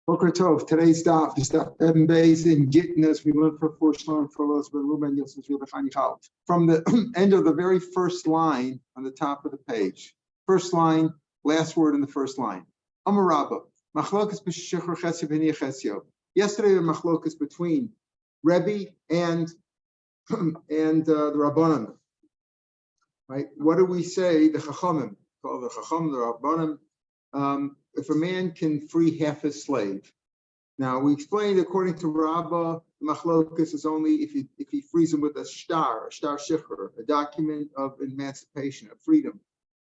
Boker Tov. Today's daf is Daf in Gitin, as we learned for four shlom for Los Ben Ruben Yosef Yudachanichal. From the end of the very first line on the top of the page. First line, last word in the first line. Amarabba. Machlokas b'shechur chesed v'niyah chesed. Yesterday the machlokas between Rebbe and the Rabbanim. Right? What do we say? The Chachamim, called the Chacham, the Rabbanim. If a man can free half his slave. Now we explained according to Rabbah, the machlokas is only if he frees him with a shtar shichur, a document of emancipation, of freedom.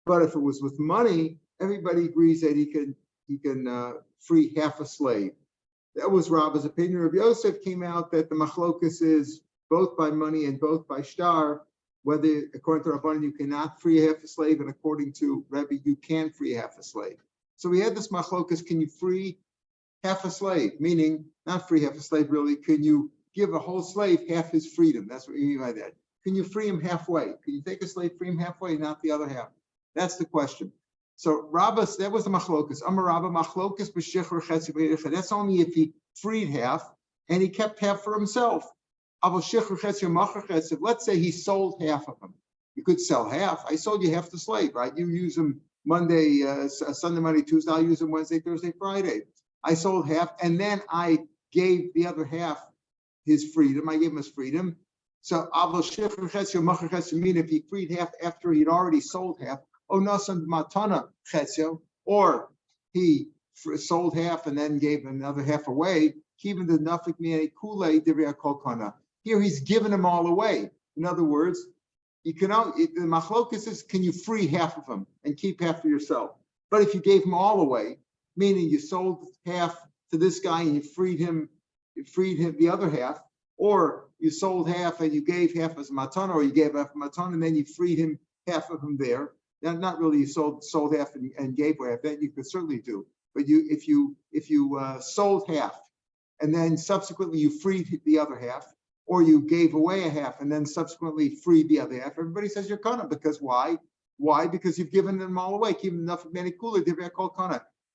But if it was with money, everybody agrees that he can free half a slave. That was Rabbah's opinion. Rabbi Yosef came out that the machlokas is both by money and both by shtar. Whether according to Rabbanan you cannot free half a slave, and according to Rebbe you can free half a slave. So we had this machlokas, can you free half a slave? Meaning, not free half a slave really, can you give a whole slave half his freedom? That's what you mean by that. Can you free him halfway? Can you take a slave, free him halfway, not the other half? That's the question. So Rabbah, that was the machlokas. Amar Rabbah, machlokas b'shechur chesed v'yirchad. That's only if he freed half and he kept half for himself. Let's say he sold half of them. You could sell half. I sold you half the slave, right? You use them Monday, Sunday, Monday, Tuesday. I'll use them Wednesday, Thursday, Friday. I sold half, and then I gave the other half his freedom. I gave him his freedom. So, mean if he freed half after he'd already sold half, or he sold half and then gave another half away. Here he's given them all away. In other words, you can the machlokas is, can you free half of them and keep half for yourself? But if you gave them all away, meaning you sold half to this guy and you freed him the other half, or you sold half and you gave half as matana, or you gave half matana and then you freed him half of him there. Now, not really you sold half and gave half, that you could certainly do. But if you sold half and then subsequently you freed the other half, or you gave away a half and then subsequently freed the other half, everybody says you're kana. Because why? Why? Because you've given them all away. Keep enough many cooler.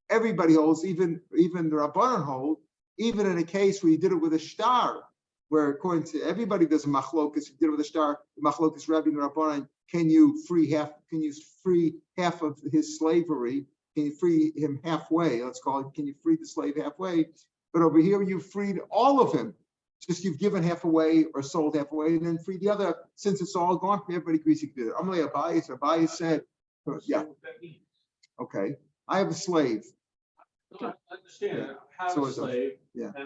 Everybody holds, even the Rabbanan hold, even in a case where you did it with a shtar, where according to everybody there's a machlokas, you did it with a shtar, the machlokas Rabbi and Rabbanan, can you free half of his slavery? Can you free him halfway? Let's call it, can you free the slave halfway? But over here you freed all of him. Just you've given half away or sold half away and then free the other. Since it's all gone, everybody agrees you can do it. Amalei Abayis said, yeah. Okay. I have a slave. I understand. I have a slave, and I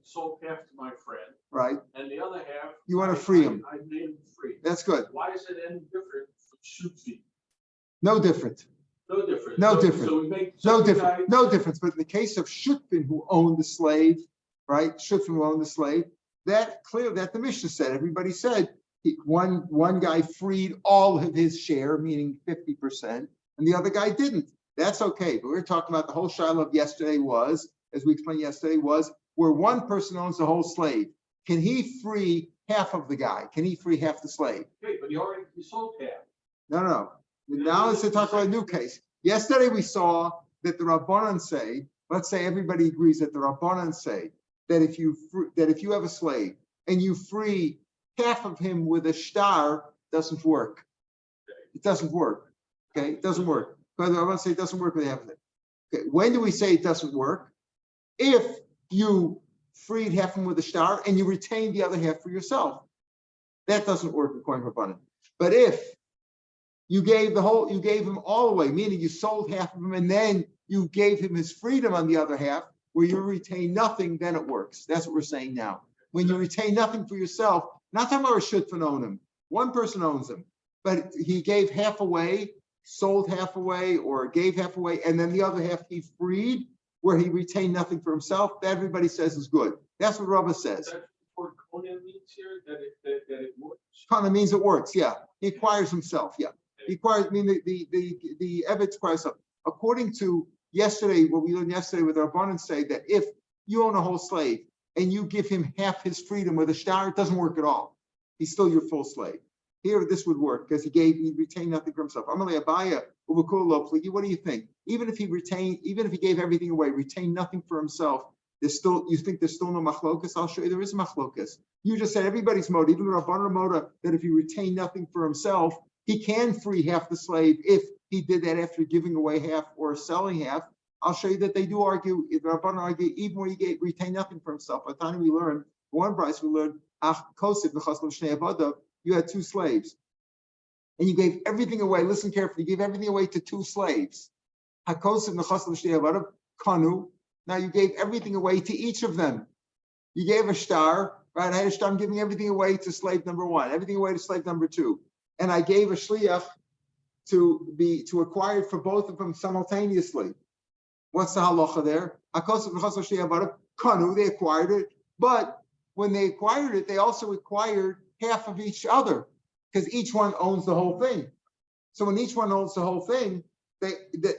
sold half to my friend. Right. And the other half, you want to free him. I made him free. That's good. Why is it any different from shooting? No different. No different. No different. So we make no different. No difference. But in the case of Shutfin, who owned the slave, right? Shutfin, who owned the slave, that clear that the Mishnah said. Everybody said one guy freed all of his share, meaning 50%, and the other guy didn't. That's okay. But we're talking about the whole shiloh of yesterday was, as we explained yesterday, was where one person owns the whole slave. Can he free half of the guy? Can he free half the slave? Okay, but he sold half. No. Now it's to talk about a new case. Yesterday we saw that the Rabbanan say, let's say everybody agrees that the Rabbanan say that if you have a slave and you free half of him with a shtar, doesn't work. It doesn't work. Okay, it doesn't work. But the Rabbanan say it doesn't work with half of it. Okay, when do we say it doesn't work? If you freed half of him with a shtar and you retained the other half for yourself, that doesn't work according to Rabbanan. But if you gave him all away, meaning you sold half of him and then you gave him his freedom on the other half, where you retain nothing, then it works. That's what we're saying now. When you retain nothing for yourself, not talking about a shutfin own him. One person owns him, but he gave half away, sold half away, or gave half away, and then the other half he freed, where he retained nothing for himself. That everybody says is good. That's what Rabbah says. That's what Kona means here, that it works. Kona means it works. Yeah, he acquires himself. Yeah. He acquires, I mean, the Eved acquires something. According to yesterday, what we learned yesterday with our Rabbanan say that if you own a whole slave and you give him half his freedom with a shtar, it doesn't work at all. He's still your full slave. Here, this would work because he retained nothing for himself. Amalei Abaya, What do you think? Even if he gave everything away, retained nothing for himself, you think there's still no machlokas? I'll show you there is a machlokas. You just said everybody's mode, even Rabban Moda, that if he retained nothing for himself, he can free half the slave if he did that after giving away half or selling half. I'll show you that they do argue, if Rabban argue, even when he retained nothing for himself. By the time we learned, one price we learned, you had two slaves. And you gave everything away. Listen carefully. You gave everything away to two slaves. Kanu. Now you gave everything away to each of them. You gave a star, right? I had a star. I'm giving everything away to slave number one, everything away to slave number two, and I gave a shliach to acquire it for both of them simultaneously. What's the halacha there? Kanu. They acquired it, but when they acquired it, they also acquired half of each other, because each one owns the whole thing. So when each one owns the whole thing,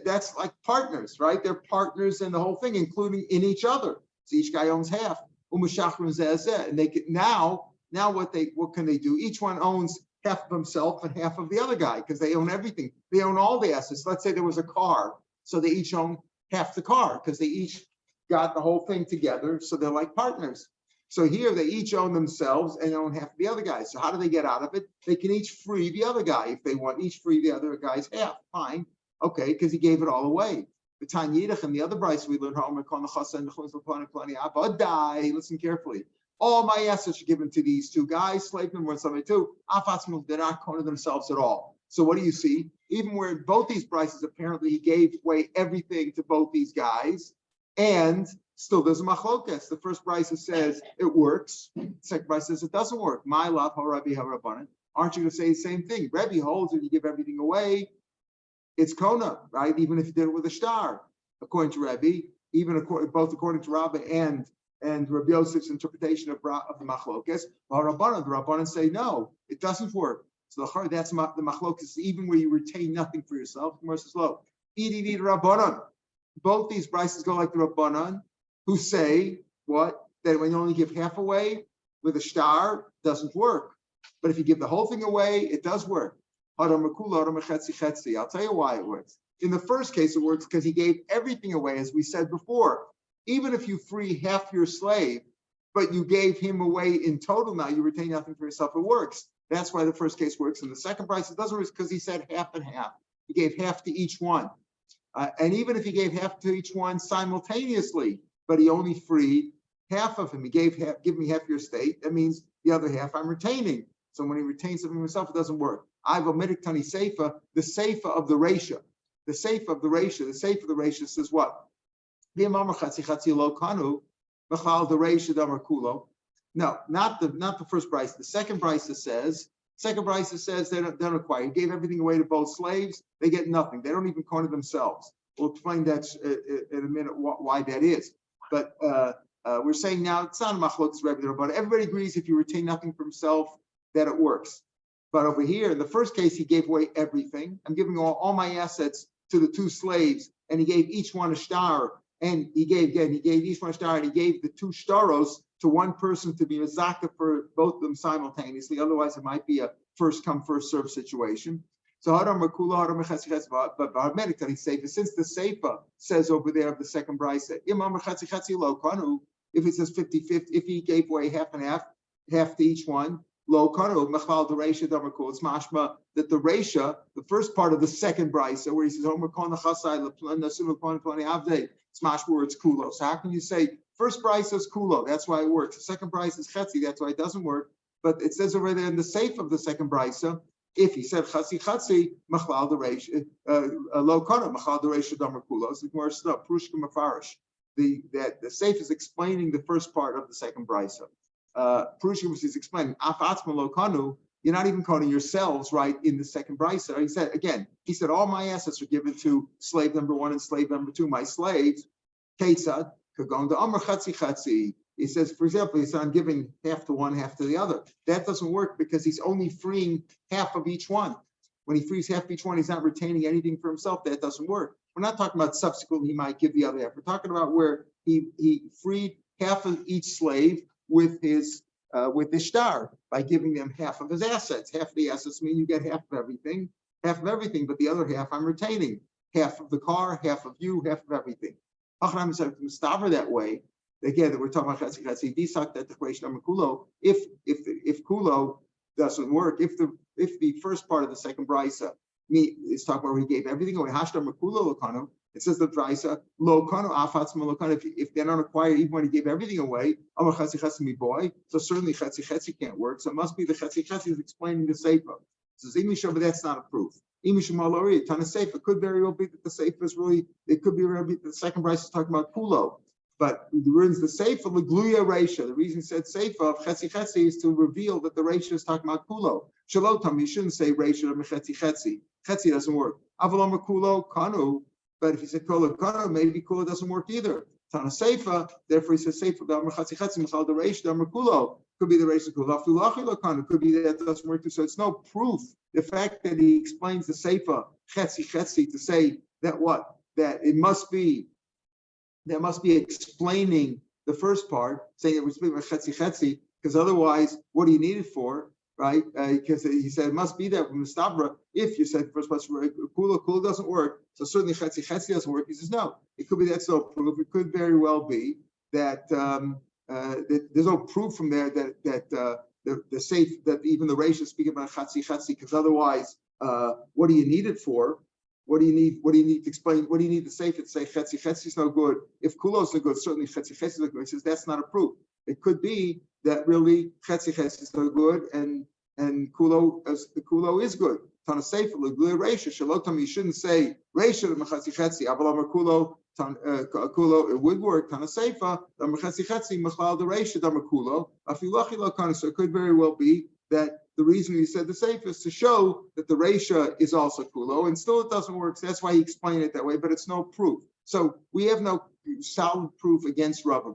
that's like partners, right? They're partners in the whole thing, including in each other. So each guy owns half. And they can now what can they do? Each one owns half of himself and half of the other guy, because they own everything. They own all the assets. Let's say there was a car, so they each own half the car because they each got the whole thing together. So they're like partners. So here they each own themselves and own half of the other guy. So how do they get out of it? They can each free the other guy if they want. Each free the other guy's half. Fine, okay, because he gave it all away. The Tanyidach and the other Bryce we learned. Listen carefully. All my assets are given to these two guys. Slave number one, slave two. They're not going to themselves at all. So what do you see? Even where both these Bryces apparently he gave away everything to both these guys, and still there's a machlokas. The first Bryce says it works. The second Bryce says it doesn't work. My love, Rabbi Harabanan. Aren't you going to say the same thing? Rebbe holds if you give everything away, it's Kona, right? Even if you did it with a star, according to Rebbe, both according to Rabbi and Rabbi Yosef's interpretation of the machlokas. The Rabbanan say no, it doesn't work. So that's the machlokas, even where you retain nothing for yourself. Versus low. Edi Rabbanan. Both these prices go like the Rabbanan, who say what? That when you only give half away with a star, doesn't work. But if you give the whole thing away, it does work. I'll tell you why it works. In the first case, it works because he gave everything away, as we said before. Even if you free half your slave, but you gave him away in total, now you retain nothing for yourself, it works. That's why the first case works. In the second price, it doesn't work because he said half and half. He gave half to each one. And even if he gave half to each one simultaneously, but he only freed half of him, he gave give me half your estate, that means the other half I'm retaining. So when he retains something himself, it doesn't work. I've omitted Tani Seifa, the Seifa of the Reisha. The Seifa of the Reisha says what? No, not the first price. The second price says they don't acquire. He gave everything away to both slaves. They get nothing. They don't even corner themselves. We'll explain that in a minute why that is. But we're saying now it's not a machlokes Rebbe, but everybody agrees if you retain nothing for himself that it works. But over here, in the first case, he gave away everything. I'm giving all my assets to the two slaves, and he gave each one a star. And he gave each one a star, and he gave the two staros to one person to be mezaka for both of them simultaneously. Otherwise, it might be a first come, first serve situation. So but since the Seifa says over there of the second brisa, if it says 50-50, if he gave away half and half to each one, lo kanu mechal the reisha damakul. It's mashma that the reisha, the first part of the second brisa, where he says Omer kon chasai leplan nasun leplan plani avdei, it's mashma where it's kulo. So how can you say first brisa is kulo? That's why it works. The second brisa is chetzi. That's why it doesn't work. But it says over there in the safe of the second brisa, if he said chatzi mechal the reisha lo kanu mechal the reisha damakul. It's more stuff. Prushka mafarish. The safe is explaining the first part of the second brisa. Prushim is explaining, you're not even calling yourselves right in the second brisa. He said, all my assets are given to slave number one and slave number two, my slaves. Ketzad, kagon the amr chatzi chatzi. He says, for example, he said, I'm giving half to one, half to the other. That doesn't work because he's only freeing half of each one. When he frees half of each one, he's not retaining anything for himself. That doesn't work. We're not talking about subsequently he might give the other half. We're talking about where he freed half of each slave with his star by giving them half of his assets. Half of the assets mean you get half of everything. half of everything, but the other half I'm retaining. Half of the car, half of you, half of everything. That way, again, we're talking about chetzi. That equation of kulo. If kulo doesn't work, if the first part of the second brisa is talking about where he gave everything away, hashtam kulo lokano. It says the brisa lokano afatz lokano. If they're not acquired, even when he gave everything away, amar chetzi chetzi mi boy. So certainly chetzi can't work. So it must be the chetzi is explaining the seifa. So Zimisha, but that's not a proof. It could very well be that the Sefer is really, it could be the second price is talking about Kulo. But the words the Sefer, the Gluya Reisha, the reason it said Sefer of Chetzi Chetzi is to reveal that the Reisha is talking about Kulo. Shalotam, you shouldn't say Reisha of Chetzi Chetzi. Chetzi doesn't work. Avalom Kulo, Kanu. But if you say Kulo, Kanu, maybe Kulo doesn't work either. Tana Sefer, therefore he says Sefer, the Chetzi Chetzi, Michal the Reisha, the Kulo. Could be the Reisha Kulo. Could be that doesn't work too. So it's no proof. The fact that he explains the Sefer Chetzi Chetzi to say that it must be explaining the first part, saying that we're speaking about Chetzi Chetzi, because otherwise, what do you need it for, right? Because he said it must be that from the Stabra. If you said the first part, Kula doesn't work, so certainly Chetzi Chetzi doesn't work. He says no. It could be that's no proof. It could very well be that there's no proof from there that the safe that even the Reish is speaking about Chetzi because otherwise, what do you need it for? What do you need? What do you need to explain? What do you need to say to say Chetzi is no good? If Kulos no good, certainly Chetzi is no good. He says that's not a proof. It could be that really Chetzi is no good and Kulo is good. Tana Sefer L'Gluya Reisha Shalotam. You shouldn't say Reisha Chetzi. Avalam Kulo. Kulo, it would work. Tana Sefer Chetzi Machlal the Reisha Kulo. Afilachi Lo Kana. So it could very well be that the reason he said the Sefer is to show that the Reisha is also Kulo, and still it doesn't work. So that's why he explained it that way, but it's no proof. So we have no solid proof against Rabbah.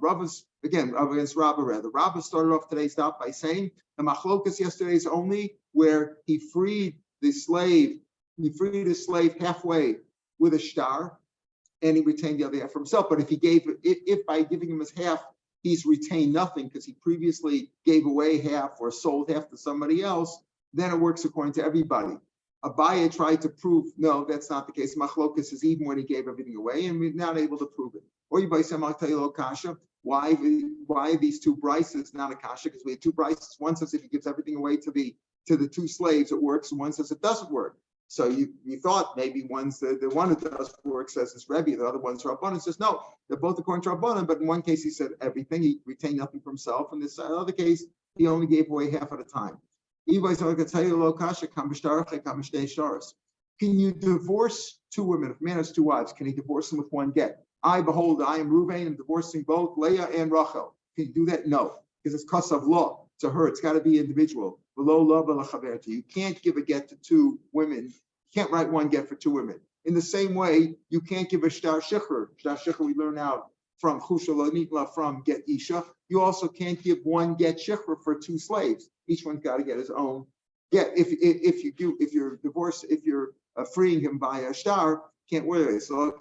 Against Rabbah rather. Rabbah started off today's daf by saying the machlokas yesterday is only where he freed his slave halfway with a shtar, and he retained the other half for himself. But if by giving him his half, he's retained nothing because he previously gave away half or sold half to somebody else, then it works according to everybody. Abaye tried to prove, no, that's not the case. Machlokas is even when he gave everything away, and we're not able to prove it. Or you buy some kasha. Why these two brises not a kasha? Because we had two brises. One says if he gives everything away to the two slaves, it works, and one says it doesn't work. So you thought maybe one's the one that does work says it's Rebbe, the other one's Rabbanan. Says no, they're both according to Rabbanan, but in one case he said everything, he retained nothing for himself. In this other case, he only gave away half at a time. Can you divorce two women? If a man has two wives, can he divorce them with one get? I am Reuven, I'm divorcing both Leah and Rachel. Can you do that? No, because it's cause of law. To her, it's got to be individual. You can't give a get to two women. You can't write one get for two women. In the same way, you can't give a shtar shichur. Shtar shichur we learn out from Chusha Lo Nitla from get isha. You also can't give one get shichur for two slaves. Each one's got to get his own get. If you're freeing him by a shtar, can't wear it. So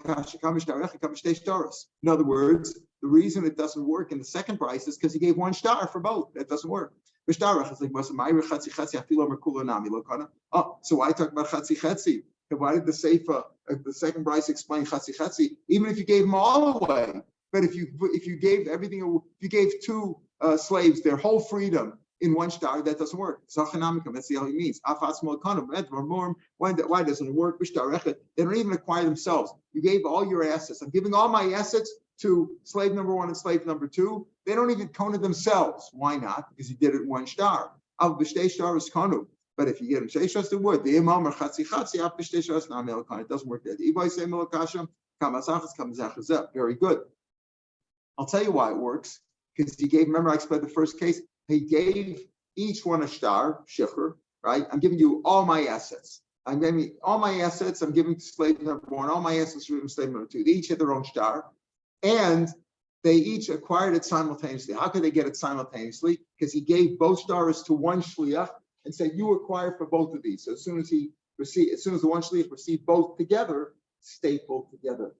in other words, the reason it doesn't work in the second price is because he gave one shtar for both. That doesn't work. So why talk about chatzi chetzi? Why did the Sefer, the second price, explain chatzi chetzi? Even if you gave them all away, but if you gave everything, if you gave two slaves their whole freedom in one shtar, that doesn't work. That's the all he means. Why doesn't it work? They don't even acquire themselves. You gave all your assets. I'm giving all my assets to slave number one and slave number two. They don't even kona themselves. Why not? Because you did it in one shtar. But if you get them shtei shtaros, they would. It doesn't work there. Very good. I'll tell you why it works. Because he gave, remember I explained the first case, he gave each one a shtar, shichur, right? I'm giving you all my assets. I'm giving all my assets, I'm giving to slave number one, all my assets to slave number two. They each had their own shtar. And they each acquired it simultaneously. How could they get it simultaneously? Because he gave both stars to one shliach and said, "You acquire for both of these." So as soon as the one shliach received both together, stapled together,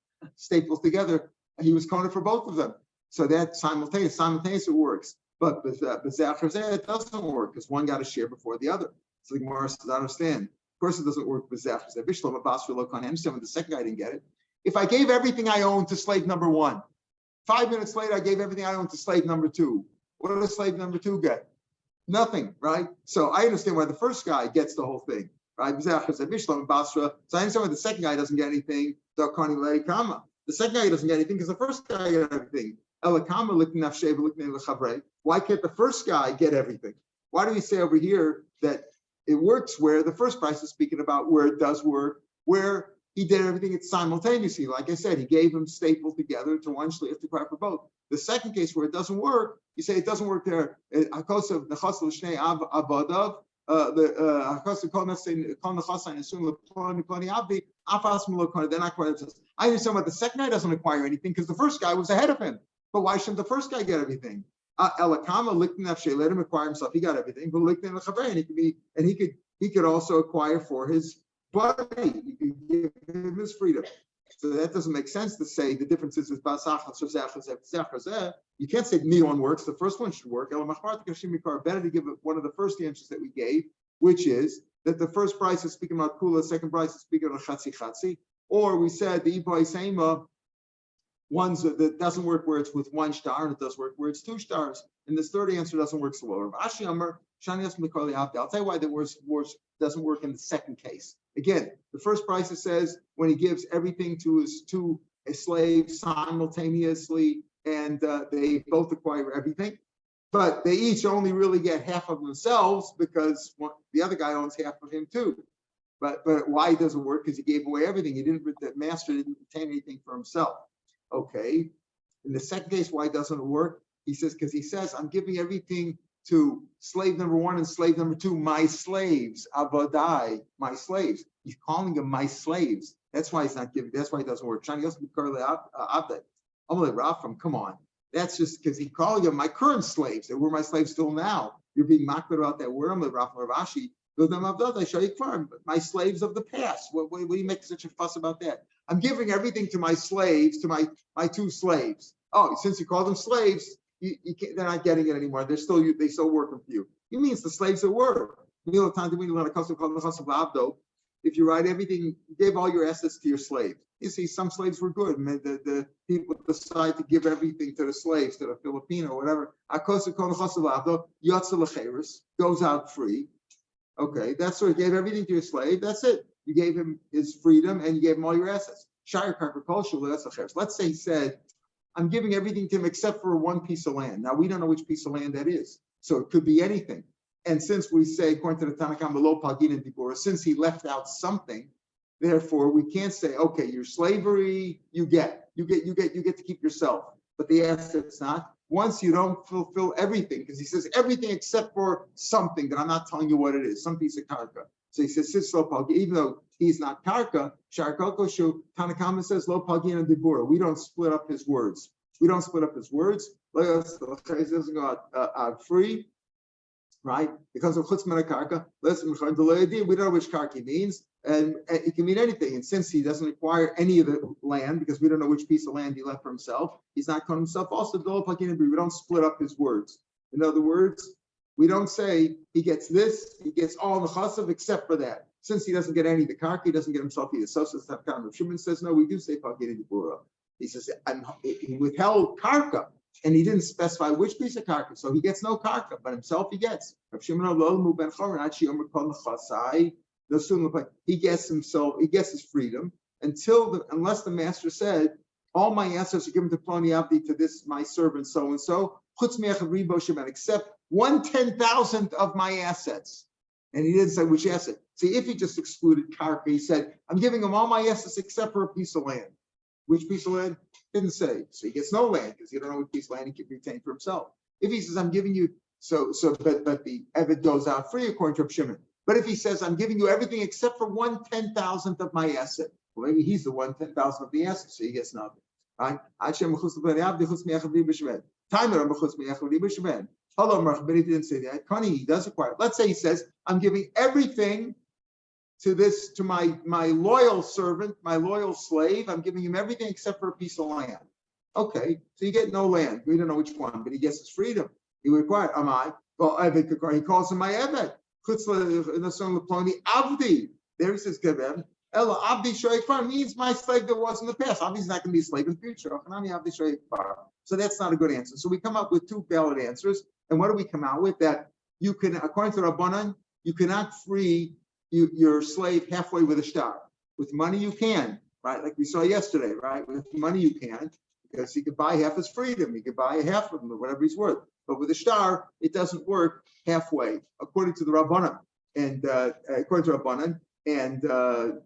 he was counted for both of them. So that simultaneously works. But it doesn't work because one got a share before the other. So the Gemara says, I understand. course, it doesn't work with Zef. The second guy didn't get it. If I gave everything I owned to slave number 1, 5 minutes later, I gave everything I owned to slave number 2. What does slave number 2 get? Nothing, right? So I understand why the first guy gets the whole thing, right? So I understand why the second guy doesn't get anything. The second guy doesn't get anything because the first guy got everything. Why can't the first guy get everything? Why do we say over here that it works where the first price is speaking about where it does work, where he did everything simultaneously? Like I said, he gave them stapled together to one shliach to cry for both. The second case where it doesn't work, you say it doesn't work there. Then I understand why the second guy doesn't acquire anything because the first guy was ahead of him. But why shouldn't the first guy get everything? Let him acquire himself. He got everything, but he could also acquire for his buddy. He could give him his freedom. So that doesn't make sense to say the difference is you can't say neither one works. The first one should work. Better to give one of the first answers that we gave, which is that the first price is speaking about kula, second price is speaking about chatzi. Or we said the ipai seima ones that doesn't work where it's with 1 star and it does work where it's 2 stars. And this third answer doesn't work so well. I'll tell you why the worst doesn't work in the second case. Again, the first price says when he gives everything to a slave simultaneously and they both acquire everything, but they each only really get half of themselves because the other guy owns half of him too. But why it doesn't work? Because he gave away everything. The master didn't retain anything for himself. Okay. In the second case, why doesn't it work? He says, because he says, I'm giving everything to slave number 1 and slave number 2, my slaves, abadai, my slaves. He's calling them my slaves. That's why he's not giving, that's why it doesn't work. I'm like, Rafam, come on. That's just because he's calling them my current slaves. They were my slaves till now. You're being mocked about that word. I'm like, Rafam Ravashi. My slaves of the past. What do you make such a fuss about that? I'm giving everything to my slaves, to my 2 slaves. Oh, since you call them slaves, they're not getting it anymore. They still working for you. He means the slaves that work. If you write everything, you gave all your assets to your slave. You see, some slaves were good. The people decide to give everything to the slaves, to the Filipino, whatever. Goes out free. Okay, that's what you gave everything to your slave. That's it. You gave him his freedom and you gave him all your assets. Let's say he said, I'm giving everything to him except for 1 piece of land. Now, we don't know which piece of land that is. So it could be anything. And since we say, according to the Tanakhama, lo pagin and dibura, since he left out something, therefore we can't say, okay, your slavery, you get to keep yourself, but the assets not. Once you don't fulfill everything, because he says everything except for something that I'm not telling you what it is, some piece of karka. So he says, even though he's not karka, sharkokoshu, Tanakama says, lo pagin and dibura. We don't split up his words. We don't split up his words. He doesn't go out free, right? Because of chutzman karka, we don't know which karka means, and it can mean anything. And since he doesn't acquire any of the land, because we don't know which piece of land he left for himself, he's not calling himself also lo pagin and dibura. We don't split up his words. In other words, we don't say he gets this, he gets all the chassav except for that. Since he doesn't get any of the karka, he doesn't get himself either. So Rav Shimon says, no, we do say pagin and dibura. He says, he withheld karka, and he didn't specify which piece of karka, so he gets no karka, but himself he gets. He gets himself, he gets his freedom unless the master said, all my assets are given to Ploni Avdi, to this my servant so and so, except 1/10,000th of my assets. And he didn't say which asset. See, if he just excluded karka, he said, I'm giving him all my assets except for a piece of land. Which piece of land? Didn't say. So he gets no land because he don't know what piece of land he can retain for himself. If he says, I'm giving you, but the Eved goes out free according to Rav Shimon. But if he says, I'm giving you everything except for 1/10,000th of my asset, well, maybe he's the 1/10,000th of the asset, so he gets nothing. Right? But he didn't say that. Connie, he does acquire. Let's say he says, I'm giving everything to my loyal servant, my loyal slave. I'm giving him everything except for a piece of land. Okay, so you get no land. We don't know which one, but he gets his freedom. He would acquire. Am I? Well, he calls him my Eved. Avdi. There he says, Gavem. Ella Abdi Shoy Kfar means my slave that was in the past. Obviously, not going to be a slave in the future. So that's not a good answer. So we come up with two valid answers. And what do we come out with? That you can, according to Rabbanan, you cannot free your slave halfway with a star. With money, you can, right? Like we saw yesterday, right? With money, you can, because he could buy half his freedom. He could buy half of him, or whatever he's worth. But with a star, it doesn't work halfway, according to the Rabbanan. And according to Rabbanan, and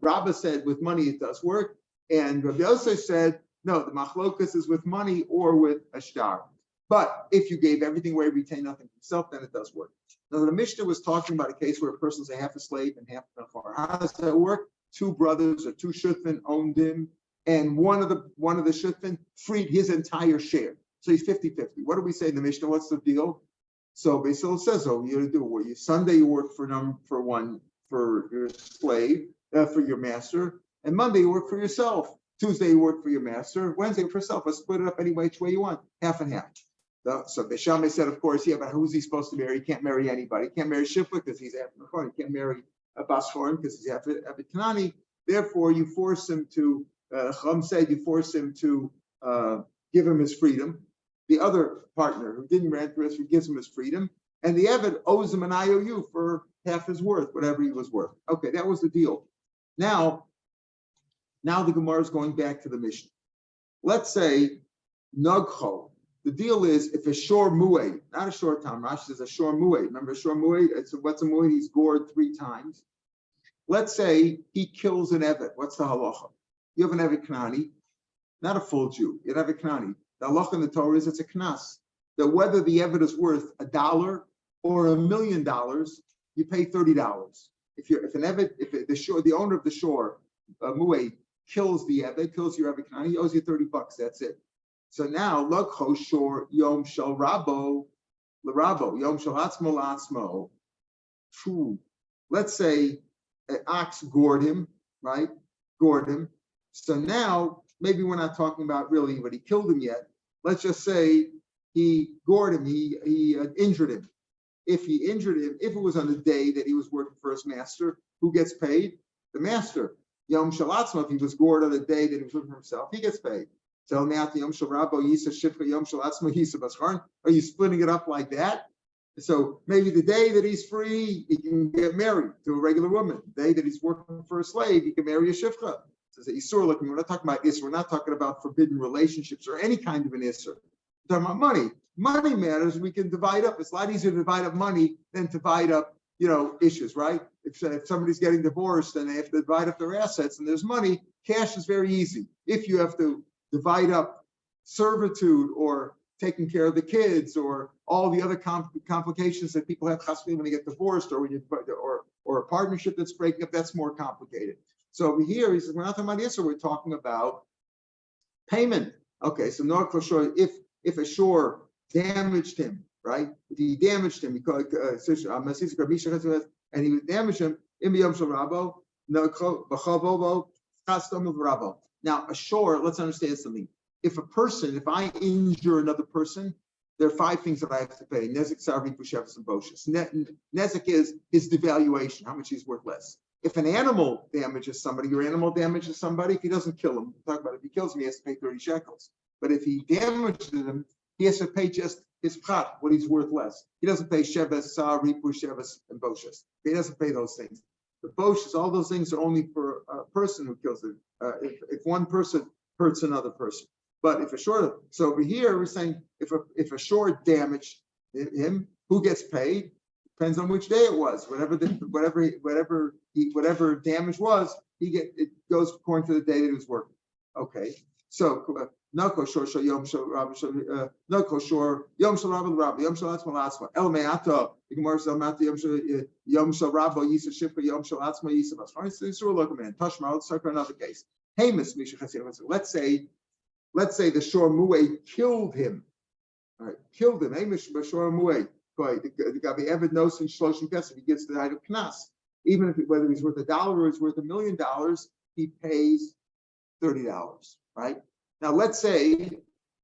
Rabbah said with money it does work. And Rabbi Yosef said, no, the machlokas is with money or with a star. But if you gave everything away, retain nothing for yourself, then it does work. Now the Mishnah was talking about a case where a person's half a slave and half a nafar. How does that work? Two brothers or two shutfin owned him, and one of the shutfin freed his entire share. So he's 50-50. What do we say in the Mishnah? What's the deal? So Basil says, oh, you do Sunday you work for your slave, for your master, and Monday you work for yourself. Tuesday you work for your master. Wednesday for yourself. Let's split it up any way you want, half and half. So Beishamai said, of course, yeah, but who's he supposed to marry? He can't marry anybody. He can't marry Shifra because he's half Nafar. He can't marry a Basforim because he's half a Kanani. Therefore, you force him to, Chum said, you force him to give him his freedom. The other partner who didn't rent the gives him his freedom. And the Eved owes him an IOU for half his worth, whatever he was worth. Okay, that was the deal. Now the Gemara is going back to the Mishnah. Let's say Nagcho. The deal is if a shor mu'ed, not a short time, Rashi says a shor mu'ed. Remember a shor mu'ed? What's a mu'ed? He's gored 3 times. Let's say he kills an Eved. What's the halacha? You have an Eved Kanani, not a full Jew. You have a Kanani. The halacha in the Torah is it's a knas. That whether the Eved is worth $1 or $1 million, you pay $30. If the owner of the shore, mu'ed, kills the Eved, kills your Eved Kanani, he owes you $30. That's it. So now, Lakho Shor Yom Shel Rabo, L'Rabo, Yom Shel Atzmo L'Atzmo. Let's say an ox gored him, right? Gored him. So now, maybe we're not talking about really what he killed him yet. Let's just say he gored him, he injured him. If he injured him, if it was on the day that he was working for his master, who gets paid? The master. Yom Shel Atzmo, if he was gored on the day that he was working for himself, he gets paid. So now Yom Shel Rabo Yisa Shifra Yom Shel Atzmo Yisa Bascharon. Are you splitting it up like that? So maybe the day that he's free, he can get married to a regular woman. The day that he's working for a slave, he can marry a shifra. So Isur, look, we're not talking about Isur. We're not talking about forbidden relationships or any kind of an Isur. We're talking about money. Money matters. We can divide up. It's a lot easier to divide up money than to divide up, issues, right? If somebody's getting divorced and they have to divide up their assets and there's money, cash is very easy. If you have to divide up servitude or taking care of the kids or all the other complications that people have when they get divorced or when or a partnership that's breaking up, that's more complicated. So over here, he says, we're not talking about this, we're talking about payment. Okay, so if a shore damaged him, right? If he damaged him, and he damaged him, now, a shore, let's understand something. If I injure another person, there are 5 things that I have to pay. Nezek, Sarvi, Pushevs, and Boshas. Nezek is his devaluation, how much he's worth less. If an animal damages somebody, your animal damages somebody, if he doesn't kill him, we'll talk about it. If he kills him, he has to pay 30 shekels. But if he damages him, he has to pay just his prat, what he's worth less. He doesn't pay Sheves, Sarvi, Pushevs, and Boshas. He doesn't pay those things. The Boshas, all those things are only for a person who kills him. If one person hurts another person. But if a short, so over here we're saying if a short damaged him, who gets paid? Depends on which day it was. Whatever damage was, it goes according to the day that he was working. Okay. So Nako Shor Yom Shel Rabbi Nako Shor Yom Shel Rabbi Yom Shel Atzma Atzma El Me'ato the Gemara says Mata Yom Shel Rabbi Yisa Shifra Yom Shel Atzma Yisa Bascharon. So look a man. Tashma. Let's talk about another case. Hamas Misha Chasim. Let's say the shor mu'ed killed him. All right, killed him. Hamas Shor mu'ed. The guy the Eved knows in Shloshim Kesef, he gets the night of Knas. Even whether he's worth $1 or he's worth $1 million, he pays $30. Right now, let's say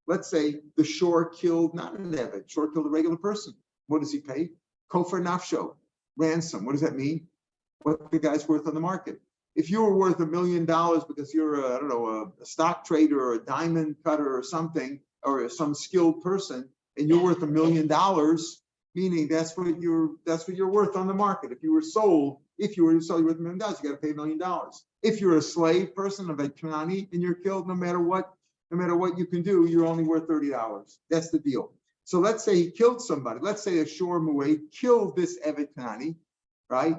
the shore killed not an Eved, shore killed a regular person. What does he pay? Kofer nafsho, ransom. What does that mean? what the guy's worth on the market. If you were worth $1 million because you're a stock trader or a diamond cutter or something, or some skilled person, and you're worth $1 million, meaning that's what you're worth on the market. If you were sold, you're worth $1 million, you got to pay $1 million. If you're a slave person of a Kanani and you're killed, no matter what you can do, you're only worth $30. That's the deal. So let's say he killed somebody. Let's say a Shor Mu'ed killed this Evet Kanani, right?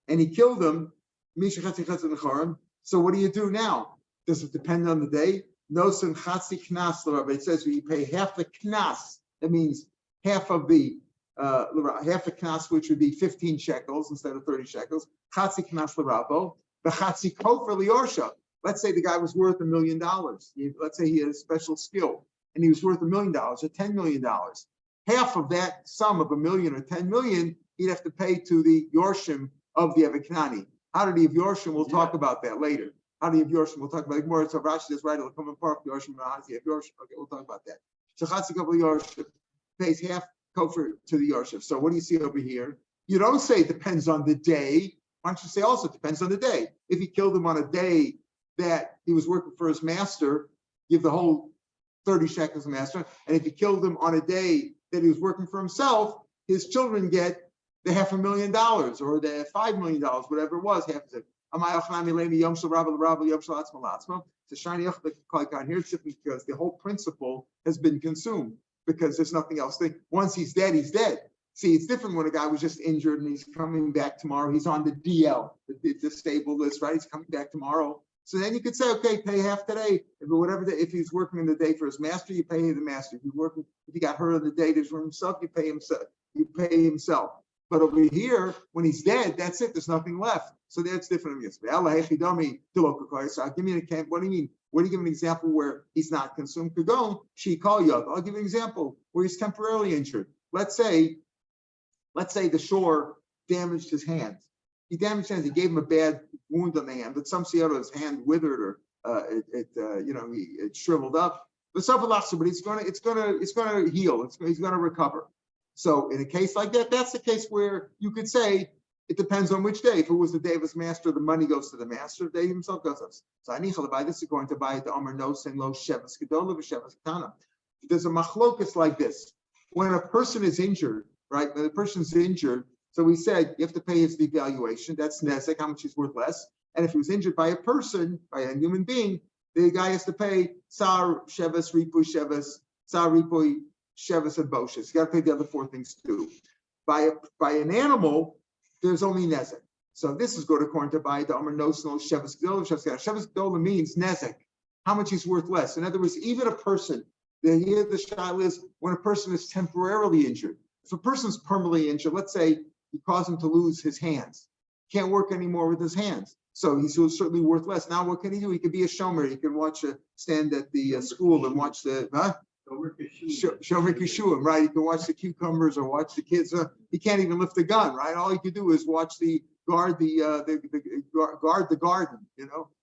And he killed him. So what do you do now? Does it depend on the day? No, it says you pay half the knas. That means half of the knas, which would be 15 shekels instead of 30 shekels. Chatzi knas l'rabo, v'chatzi kofer liyorsha. Let's say the guy was worth $1 million. Let's say he had a special skill and he was worth $1 million or $10 million. Half of that sum of $1 million or $10 million, he'd have to pay to the Yorshim of the Eviknani. How did he have Yorshim? We'll talk about that later. How do you have Yorshim? We'll talk about it more. So Rashi is right. It'll come apart. Yorshim, how does he have Yorshim? Okay, we'll talk about that. So Chatzi Kofer Yorshim pays half Kofer to the Yorshim. So what do you see over here? You don't say it depends on the day. Why don't you say also it depends on the day? If he killed him on a day that he was working for his master, give the whole 30 shekels to master. And if he killed him on a day that he was working for himself, his children get the $500,000 or the $5 million, whatever it was. Half of it. It's a shiny on here simply because the whole principle has been consumed because there's nothing else. Once he's dead, he's dead. See, it's different when a guy was just injured and he's coming back tomorrow. He's on the DL, the disabled list, right? He's coming back tomorrow. So then you could say, okay, pay half today. If he's working in the day for his master, you pay the master. If he got hurt on the day for himself, you pay himself. But over here, when he's dead, that's it. There's nothing left. So that's different. So I'll give you an example. What do you mean? What do you give an example where he's not consumed? I'll give you an example where he's temporarily injured. Let's say the Shor damaged his hand. He damaged his hand. He gave him a bad wound on the hand, but some see out his hand withered or it shriveled up. But it's gonna heal. He's gonna recover. So in a case like that, that's the case where you could say it depends on which day. If it was the day of his master, the money goes to the master. The day himself goes up. So Anichal by this is going to buy the Omer no saying lo shevas gedola v'shevas katana. There's a machlokus like this. When a person is injured, right? When the person's injured, so we said you have to pay his devaluation. That's nezek, how much he's worth less. And if he was injured by a person, by a human being, the guy has to pay sar shevas ripu shevas sar ripu shevas and boshes. You got to pay the other four things too. By an animal, there's only nezek. So this is good according to by the Omer no shevas gedola. Shevas gedola means nezek, how much he's worth less. In other words, even a person. The shayla is when a person is temporarily injured. If a person's permanently injured, let's say you cause him to lose his hands, can't work anymore with his hands, so he's certainly worth less. Now, what can he do? He can be a shomer. He can stand at the school and watch the shomer kishuim, right? He can watch the cucumbers or watch the kids. He can't even lift a gun, right? All he can do is watch guard the garden.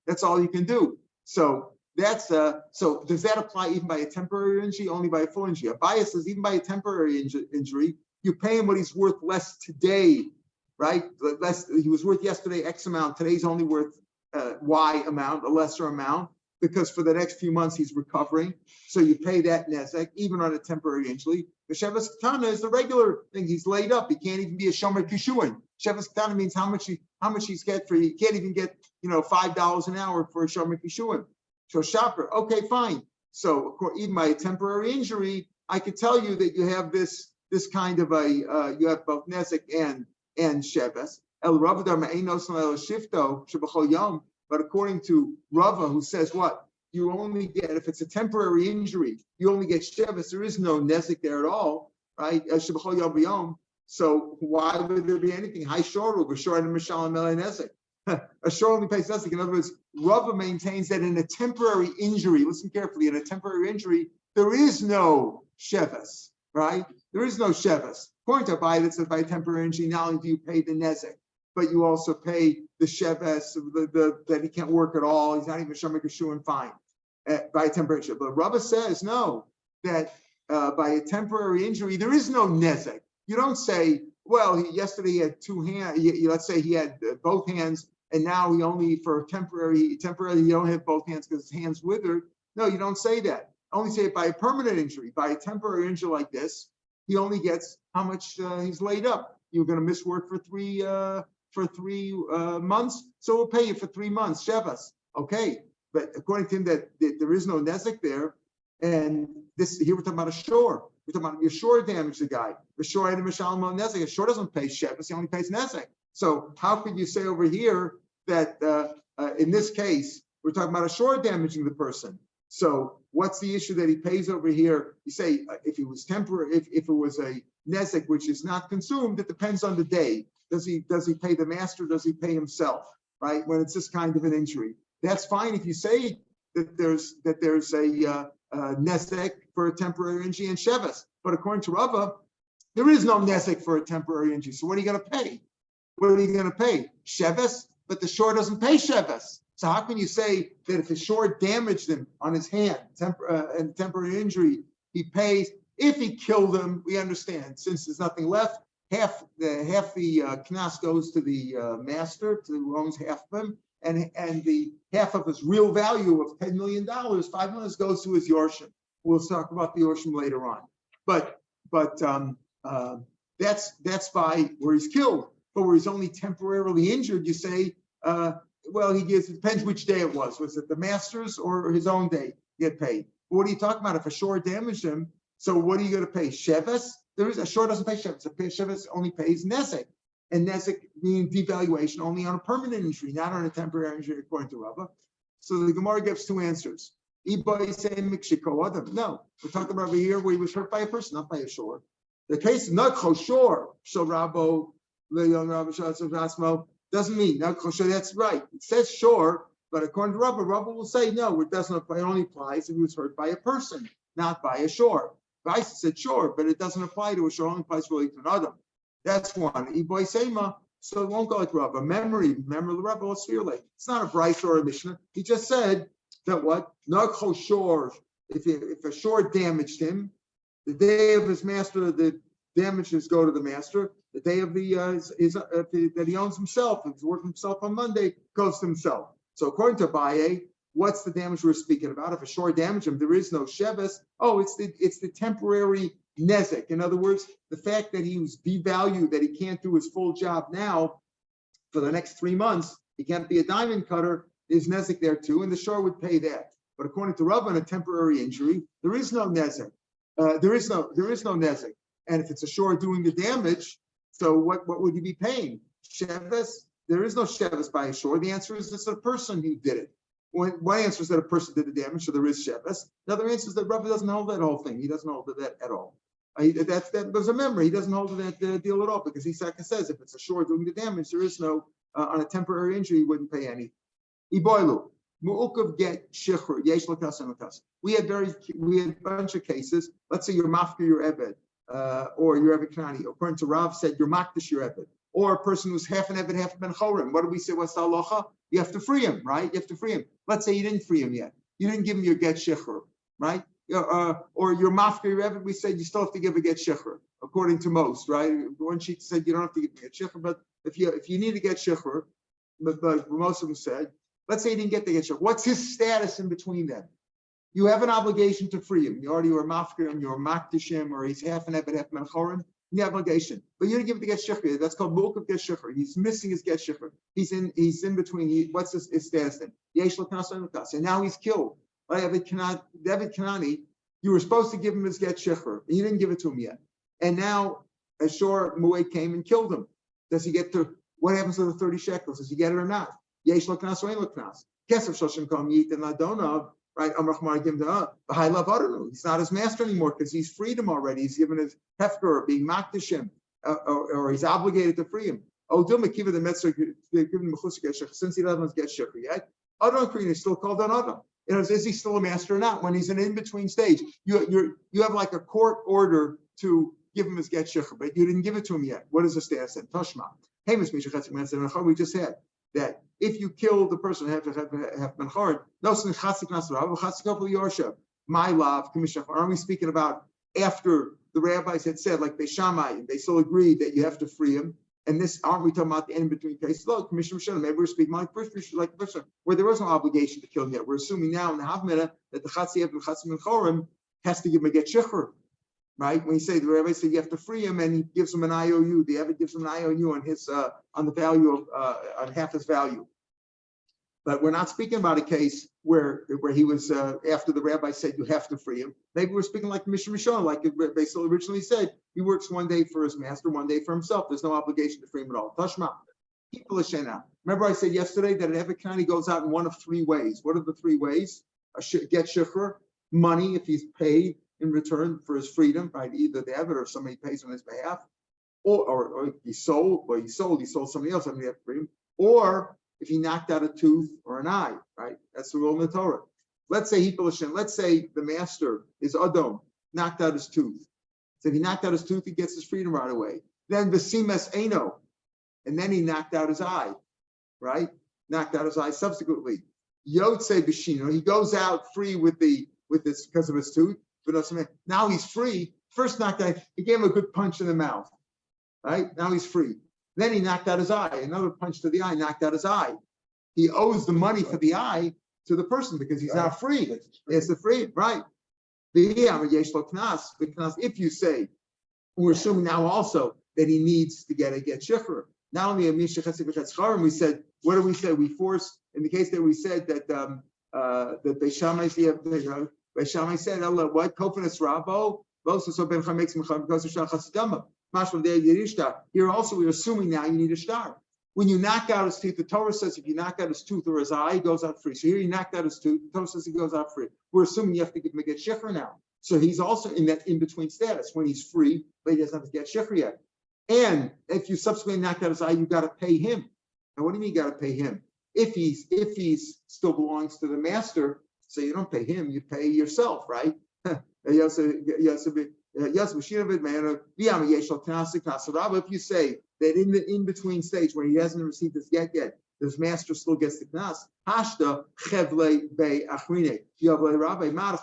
That's all he can do. So. So does that apply even by a temporary injury, only by a full injury? A bias says even by a temporary injury, you pay him what he's worth less today, right? He was worth yesterday X amount. Today's only worth Y amount, a lesser amount, because for the next few months he's recovering. So you pay that nezek even on a temporary injury. The shevas katana is the regular thing. He's laid up. He can't even be a shomer kishuin. Shevas katana means how much he's get for. He can't even get $5 an hour for a shomer kishuin. So shopper, okay, fine. So even by a temporary injury, I could tell you that you have this kind of you have both nezek and sheves. But according to Rava, who says what? You only get, if it's a temporary injury, you only get sheves. There is no nezek there at all, right? So why would there be anything? High shoru, b'shor and mishalim elei nezek. A shor only pays nezek. In other words, Rava maintains that in a temporary injury, listen carefully, in a temporary injury, there is no sheves, right? There is no sheves. According to Abai, that says by temporary injury, not only do you pay the nezek, but you also pay the sheves, that he can't work at all. He's not even shomer kishuin, fine, by a temporary injury. But Rava says, no, that by a temporary injury, there is no nezek. You don't say well, yesterday he had two hands. Let's say he had both hands, and now he only for temporarily you don't have both hands because his hands withered. No, you don't say that. Only say it by a permanent injury. By a temporary injury like this, he only gets how much he's laid up. You're going to miss work for three months, so we'll pay you for 3 months, Shevas. Okay, but according to him, that there is no nezek there, and this here we're talking about a shore. We're talking about your shore damaged the guy. The shore had a mishalma nezek. A shore doesn't pay Shevas; he only pays nezek. So how could you say over here that in this case we're talking about a shore damaging the person? So what's the issue that he pays over here? You say if it was temporary, if it was a nezek which is not consumed, it depends on the day. Does he pay the master? Does he pay himself? Right? When it's this kind of an injury, that's fine if you say that there's a nezek for a temporary injury in Shevas. But according to Rava, there is no nezek for a temporary injury. So what are you going to pay? What are you going to pay? Shevas? But the shore doesn't pay Shevas. So how can you say that if the shore damaged him on his hand, and temporary injury, he pays? If he killed him, we understand. Since there's nothing left, half the knas goes to the master, to who owns half of him, and the half of his real value of $10 million, $5 million goes to his yorshim. We'll talk about the yorshim later on. But that's by where he's killed. But where he's only temporarily injured, you say, well, he gives, it depends which day it was. Was it the master's or his own day get paid? But what are you talking about? If a shore damaged him, so what are you going to pay? Sheves? There is a shore doesn't pay Sheves. Sheves only pays nezek. And nezek means devaluation only on a permanent injury, not on a temporary injury, according to Rava. So the Gemara gives two answers. No, we're talking about over here where he was hurt by a person, not by a shore. The case not shore, so Rabo, doesn't mean that's right. It says shore, but according to Rava will say no, it doesn't apply. It only applies if he was hurt by a person, not by a shore. Vice said shore, but it doesn't apply to a shore, only applies really to another. That's one. Iboy Sema, so it won't go like Rava. Memory the Rava was fearless. It's not a Bryce or a Mishnah. He just said that what? Not shore. If a shore damaged him, the day of his master, the damages go to the master. The day of that he owns himself, if he's working himself on Monday, goes to himself. So according to Abaye, what's the damage we're speaking about? If a shore damaged him, there is no Sheves. Oh, it's the temporary nezek. In other words, the fact that he was devalued, that he can't do his full job now for the next 3 months, he can't be a diamond cutter, there's nezek there too, and the shore would pay that. But according to Rav, on a temporary injury, there is no nezek. There is no nezek. And if it's a shore doing the damage, so what would you be paying? Sheves? There is no Sheves by a shore. The answer is it's a person who did it. One answer is that a person did the damage, so there is Sheves. Another answer is that Rabbi doesn't hold that whole thing. He doesn't hold to that at all. That was a memory. He doesn't hold to that deal at all because he says if it's a shore doing the damage, there is no, on a temporary injury, he wouldn't pay any. Iboilu. Mu'ukav get shichur. Yesh l'kas and l'kas. We had a bunch of cases. Let's say you're mafka your ebed. Or your Eved Knani, according to Rav, said you're makdish your Eved, or a person who's half an Eved, half ben chorim. What do we say? What's the halacha? You have to free him, right? You have to free him. Let's say you didn't free him yet. You didn't give him your get shechur, right? Or your mafka your Eved, we said you still have to give a get shechur, according to most, right? One sheet said you don't have to give a get shechur, but if you need to get shechur, but most of them said, let's say you didn't get the get shechur. What's his status in between them? You have an obligation to free him. You already were mafkir him, you're makdishim, or he's half an ebed, half menchorim. You have an obligation, but you didn't give it to get shechur. That's called mulk get shechur. He's missing his get shechur. He's in between. What's his status then? Yesh l'kas and now he's killed. David Kanani, you were supposed to give him his get shechur, and you didn't give it to him yet. And now a shor mu'ed came and killed him. Does he get to? What happens to the 30 shekels? Does he get it or not? Yesh l'kas or ein l'kas. Kesef shoshim kam yit and ladonav. Right, he's not his master anymore because he's freed him already. He's given his hefker, being makdishim, or he's obligated to free him. Oh, do Makiva the Metzger give him a since he doesn't get shikr yet. Adam Kreen is still called an Adam. Is he still a master or not? When he's in in-between stage, you have like a court order to give him his get shikr, but you didn't give it to him yet. What is the status then? Toshma. We just said that if you kill the person, have been hard. No, my love, commission. Are we speaking about after the rabbis had said, like Beis Shammai, they still agreed that you have to free him. And this, aren't we talking about the in between cases? Look, Commissioner Mishnah, maybe we're speaking like first, like where there was no obligation to kill him yet. We're assuming now in the Havmina that the Chatziev and Chatzim and Chorim has to give him a get shichur, right? When you say the rabbi said you have to free him, and he gives him an IOU, the Evid gives him an IOU on his on the value of on half his value. But we're not speaking about a case where he was after the rabbi said you have to free him. Maybe we're speaking like the Mishnah Rishon, like they originally said, he works one day for his master, one day for himself. There's no obligation to free him at all. Tashma. Remember I said yesterday that an Eved Kanani goes out in one of three ways. What are the three ways? Get shikhr, money if he's paid in return for his freedom, right? Either the Eved or somebody pays on his behalf, or he sold somebody else, and we have to free him, or if he knocked out a tooth or an eye, right? That's the rule in the Torah. Let's say the master is Adom, knocked out his tooth. So if he knocked out his tooth, he gets his freedom right away. Then Besimes Eino, and then he knocked out his eye, right? Knocked out his eye subsequently. Yotze Bishino, he goes out free with this because of his tooth. But now he's free. First knocked out, he gave him a good punch in the mouth, right? Now he's free. Then he knocked out his eye. Another punch to the eye, knocked out his eye. He owes the money for the eye to the person because he's now free. It's the free, right? If you say, we're assuming now also that he needs to get shikhr. Not only a we said, what do we say? We forced, in the case that we said that that Beis Shammai said, what? Kofanis Rabo, here also we're assuming now you need a star. When you knock out his teeth, the Torah says if you knock out his tooth or his eye, he goes out free. So here he knocked out his tooth, the Torah says he goes out free. We're assuming you have to give him a get shikhr now. So he's also in that in-between status when he's free, but he doesn't have to get shikhr yet. And if you subsequently knocked out his eye, you got to pay him. And what do you mean you got to pay him? If he's still belongs to the master, so you don't pay him, you pay yourself, right? If you say that in the in-between stage where he hasn't received his get yet, this master still gets the knas.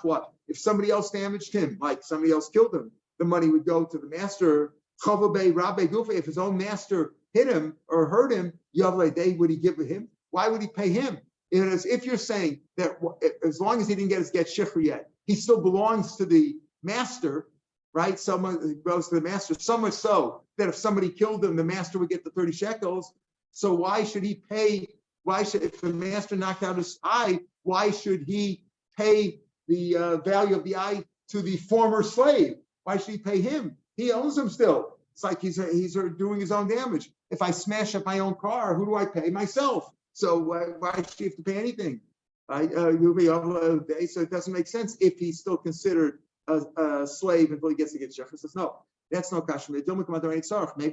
What? If somebody else damaged him, like somebody else killed him, the money would go to the master. If his own master hit him or hurt him, would he give him? Why would he pay him? If you're saying that as long as he didn't get his get shikhr yet, he still belongs to the master, right? Someone goes to the master, so much so that if somebody killed him, the master would get the 30 shekels. So why should he pay? If the master knocked out his eye, why should he pay the value of the eye to the former slave? Why should he pay him? He owns him still. It's like he's doing his own damage. If I smash up my own car, who do I pay? Myself. So why should he have to pay anything? So it doesn't make sense if he's still considered a slave until he gets to get shikhr. Says no, that's no kasha. Maybe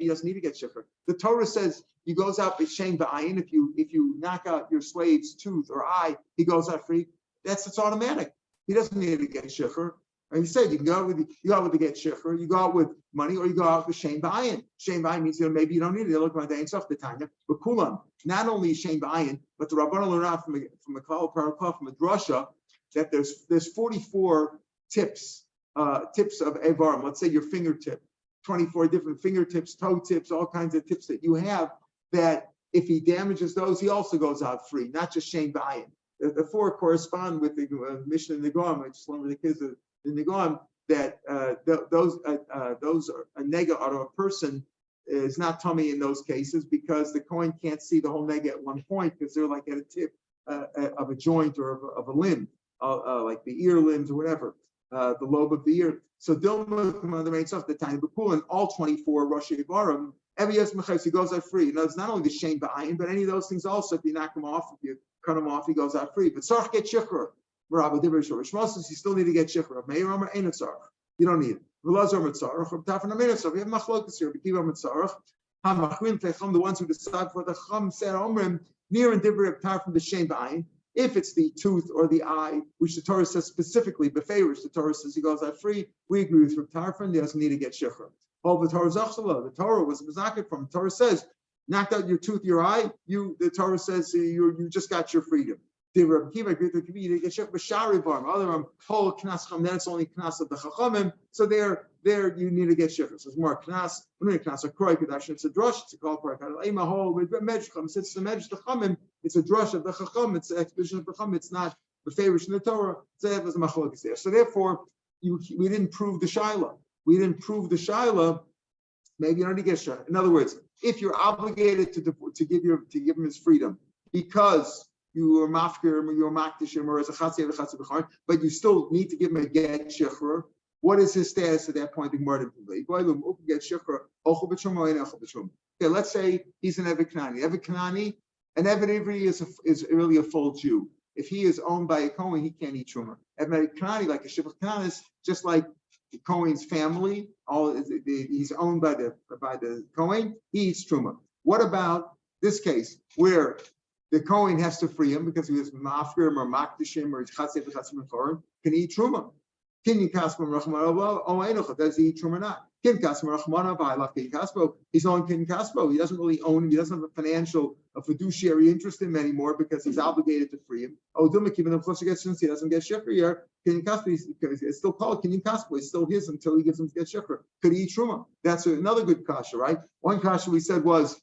he doesn't need to get shikhr. The Torah says he goes out b'shem ba'ayin. If you knock out your slave's tooth or eye, he goes out free. It's automatic. He doesn't need to get shikhr. And he said you can go with the get shikhr, you go out with money, or you go out with shem ba'ayin. Shem ba'ayin means maybe you don't need it. They look like they ain't soft the time. But kulam, not only shem ba'ayin, but the Rabbanan learned out from a klal parakah from a drasha that there's 44 tips of evarim. Let's say your fingertip, 24 different fingertips, toe tips, all kinds of tips that you have. That if he damages those, he also goes out free, not just shem ba'ayin. The four correspond with the Mishnah in the Goam. I just learned with the kids in the Goam that those are a nega out of a person is not tummy in those cases because the coin can't see the whole nega at one point because they're like at a tip of a joint or of a limb, like the ear limbs or whatever, the lobe of the ear. So Dilma the main stuff the time Bakul and all 24 Rosh Hashanah, every yes he goes out free. It's not only the shame ba'ayin, but any of those things also. If you knock him off, if you cut him off, he goes out free. But Sarch get shikhr. You still need to get shikhr. You don't need it. We have machlokas here. The ones who decide for the chum said omrim near and different from the shem ba'ayin. If it's the tooth or the eye, which the Torah says specifically, befavors, the Torah says he goes out free. We agree with Rav Tarfon. He doesn't need to get shikhr. The Torah was mazaket from. The Torah says, knocked out your tooth, your eye. The Torah says you just got your freedom. The Rav Kiva agreed to you get shef b'shari barm. Other whole knas chum. Then it's only knas of the chachamim. So there you need to get shifra. So it's more knas. We need knas a kroy kedash. It's a drush. It's a call for a ema whole with medchum. Since the medch the chachamim, it's a drush of the chacham. It's an exposition of the chacham. It's not the favorish in the Torah. So that was a machlokes there. So therefore, we didn't prove the shaila. We didn't prove the shaila. Maybe you don't need to get shifra. In other words, if you're obligated to give him his freedom because you were mafkir, you were makdishim, or as a chatzei b'char, but you still need to give him a get shechur. What is his status at that point? The Gemara didn't get shechur. Okay, let's say he's an Eved Kanani. Eved Kanani, an Eved Ivri is really a full Jew. If he is owned by a Kohen, he can't eat truma. Eved Kanani, like a Shibach Kananis, just like the Kohen's family, he's owned by the Kohen, he eats truma. What about this case where the Kohen has to free him because he was mafkir or makdishim or chatzei b'chatzim b'chorim? Can he eat truma? Can he kaspo rachmanav? Does he eat truma or not? Can kaspo rachmanav? I love kin kaspo. He's on kin kaspo. He doesn't really own him. He doesn't have a fiduciary interest in him anymore because he's obligated to free him. Oh, dumak, even if he doesn't get shifra here, kin kaspo. It's still called kin kaspo. It's still his until he gives him to get shifra. Could he eat truma? That's another good kasha, right? One kasha we said was,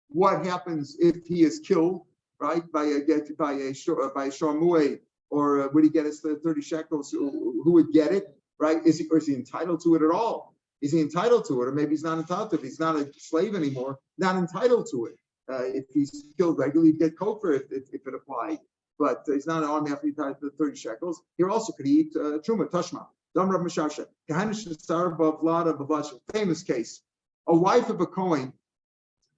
what happens if he is killed? Right, by a shormuay, or would he get his 30 shekels? Who would get it? Right? Is he entitled to it at all? Is he entitled to it, or maybe he's not entitled to it? He's not a slave anymore. Not entitled to it. If he's killed regularly, he'd get kofar if it applied. But he's not an army after he entitled to the 30 shekels. Here also could he eat truma tashma. Rav Meir Shapiro, famous case. A wife of a Kohen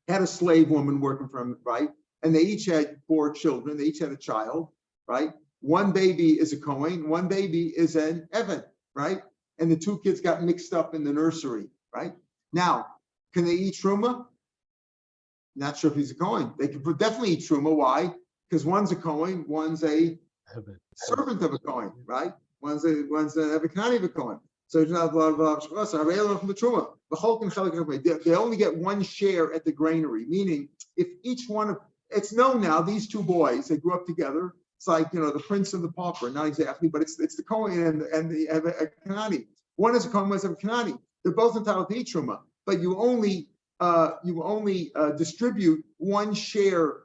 had a slave woman working for him, right? And they each had 4 children. They each had a child, right? One baby is a Kohen, one baby is an Eved, right? And the 2 kids got mixed up in the nursery, right? Now, can they eat truma? Not sure if he's a Kohen. They can definitely eat truma. Why? Because one's a Kohen, one's a servant of a Kohen, right? One's an Eved Kanani of a Kohen. So they only get one share at the granary, meaning if each one of it's known now, these 2 boys, they grew up together. It's like, the prince and the pauper, not exactly, but it's the Kohen and the Kanani. One is a Kohen, one is a Kanani. They're both entitled to eat truma, but you only distribute one share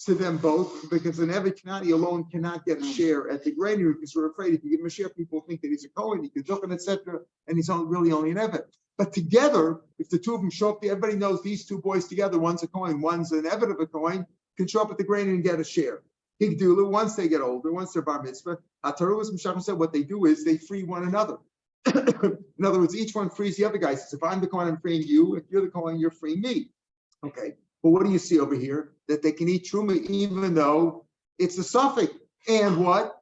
to them both because an Eved Kanani alone cannot get a share at the granary because we're afraid if you give him a share, people think that he's a Kohen, he can joke and etc., and he's really only an Eved. But together, if the 2 of them show up, everybody knows these 2 boys together, one's a Kohen, one's an Eved of a Kohen, can show up at the granary and get a share. Higdula, once they get older, once they're bar mitzvah, said what they do is they free one another. In other words, each one frees the other guy. Says, if I'm the Kohen, I'm freeing you. If you're the Kohen, you're freeing me. Okay. But what do you see over here? That they can eat truma even though it's a suffix. And what?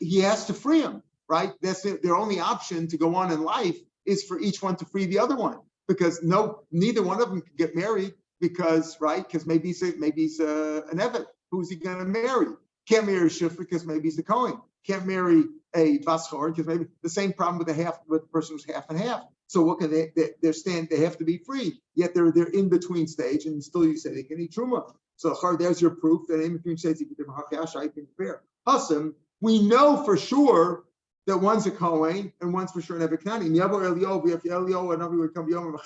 He has to free him, right? That's their only option to go on in life is for each one to free the other one. Because neither one of them can get married because maybe he's an Eved. Who's he going to marry? Can't marry a shifra because maybe he's the Kohen. Can't marry a Bashar because maybe the same problem with the person who's half and half. So what can they have to be free, yet they're in between stage, and still you say they can eat truma. So there's your proof that in between stages you can compare. Hasim, we know for sure that one's a Kohen and one's for sure an Eved Kanani. We have Elio, and would come Yom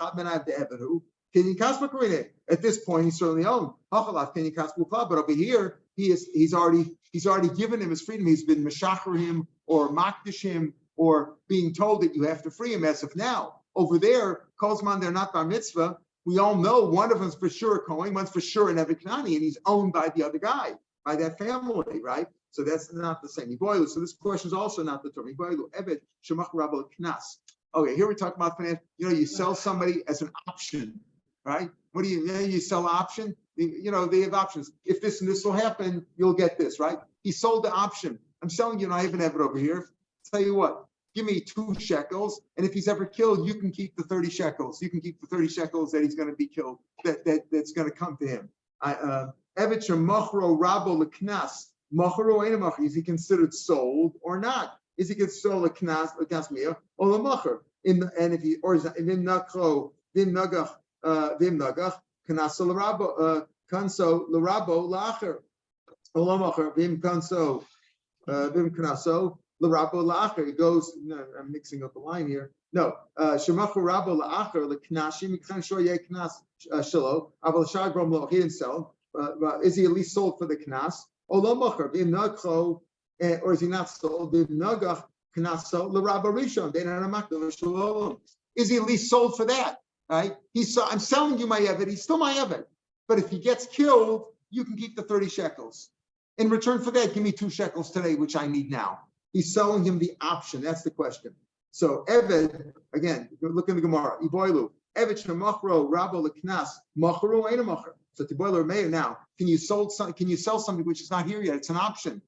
at this point, he's certainly owned. But over here, he's already given him his freedom. He's been meshacher him or makdish him or being told that you have to free him as of now. Over there, Kozman, they're not bar mitzvah. We all know one of them's for sure a Kohen, one's for sure an Eved Kanani, and he's owned by the other guy, by that family, right? So that's not the same. So this question is also not the term. Eved shemach rabel knas. Okay, here we talk about finance. You sell somebody as an option, right? What do you sell option? They have options. If this and this will happen, you'll get this, right? He sold the option. I'm selling you, I have an Eved over here. Tell you what, give me 2 shekels, and if he's ever killed, you can keep the 30 shekels. You can keep the 30 shekels that he's going to be killed, that's going to come to him. Eved shemachro rabo leknas. Machro ain't a machro. Is he considered sold or not? Is he considered a knas mia or a macher? And if he or is vim nakro vim nagach knaso l'rabo kanso l'rabo lacher. Vim kanso, vim knaso, l'rabo la'acher. It goes. No, I'm mixing up the line here. No, shemachu rabo la'acher l'knashim mikhan shoye knas shelo. Aval shagrom lo. He didn't sell. Is he at least sold for the knas? Olomacher vim nagcho, or is he not sold? Vim nagach knaso l'rabo rishon. They don't have makdom. Is he at least sold for that? Right? I'm selling you my evet. He's still my evet. But if he gets killed, you can keep the 30 shekels. In return for that, give me 2 shekels today, which I need now. He's selling him the option. That's the question. So Eved, again, look in the Gemara. Iboilu. Eved shemachro rabo leknas machru ain't a macher. So Tiboilu Rameir now. Can you sell something which is not here yet? It's an option.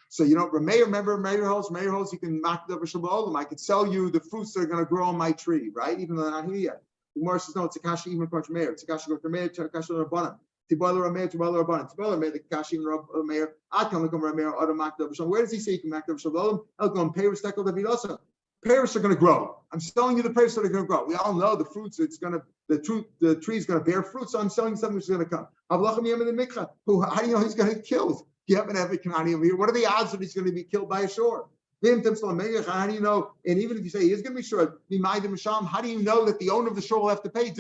So Rameir, remember Rameir holds. You can knock the Shabbat. I could sell you the fruits that are going to grow on my tree, right? Even though they're not here yet. The Gemara says no. It's a kasha even from Rameir. It's a kasha from Rameir. It's a kasha from Rabbanan. Tiboilu Rameir, Tiboilu Rabbanan. Tiboilu Rameir, the kasha from Rameir. Atam lekom Rameir automak the Shabbat. Where does he say you can knock the Shabbat? Elkom peiros tekel davidosa. Peiros are going to grow. I'm selling you the peiros that are going to grow. We all know the fruits. The tree is going to bear fruit. So I'm selling you something which is going to come. How do you know he's going to get killed? You haven't had here. What are the odds that he's going to be killed by a shore? How do you know? And even if you say he is going to be sure, how do you know that the owner of the shore will have to pay?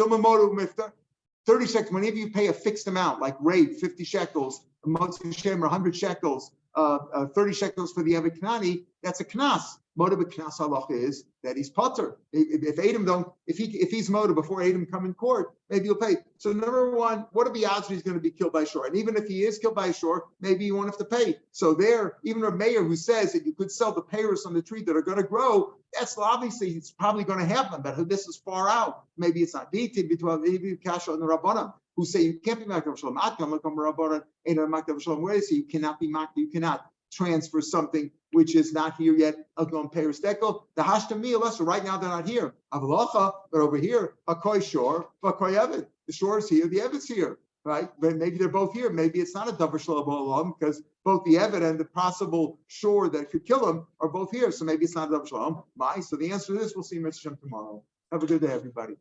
30 shekels. Whenever you pay a fixed amount, like rate, 50 shekels, a month's shem, or 100 shekels, 30 shekels for the Evet Knani, that's a knas. Moda b'knas halacha is that he's potter. If he's moda before Adam come in court, maybe he'll pay. So number one, what are the odds that he's going to be killed by shore? And even if he is killed by shore, maybe you won't have to pay. So there, even Rav Meir, who says that you could sell the peiros on the tree that are going to grow, that's obviously it's probably going to happen. But this is far out. Maybe it's not maybe kasha on the rabbanim who say you can't be makdav shalom. Atkam lekam rabbanan ain't a makdav shalom. Where is he? You cannot be makdav. You cannot transfer something which is not here yet. Algon peiros tekel. The hashtami lesser. Right now they're not here. Avalacha, but over here, hakoy shor, hakoy evet. The shore is here. The evet's here. Right? But maybe they're both here. Maybe it's not a davar shalom olam because both the evet and the possible shore that could kill him are both here. So maybe it's not a davar shalom. So the answer to this, we'll see in Mitzvah tomorrow. Have a good day, everybody.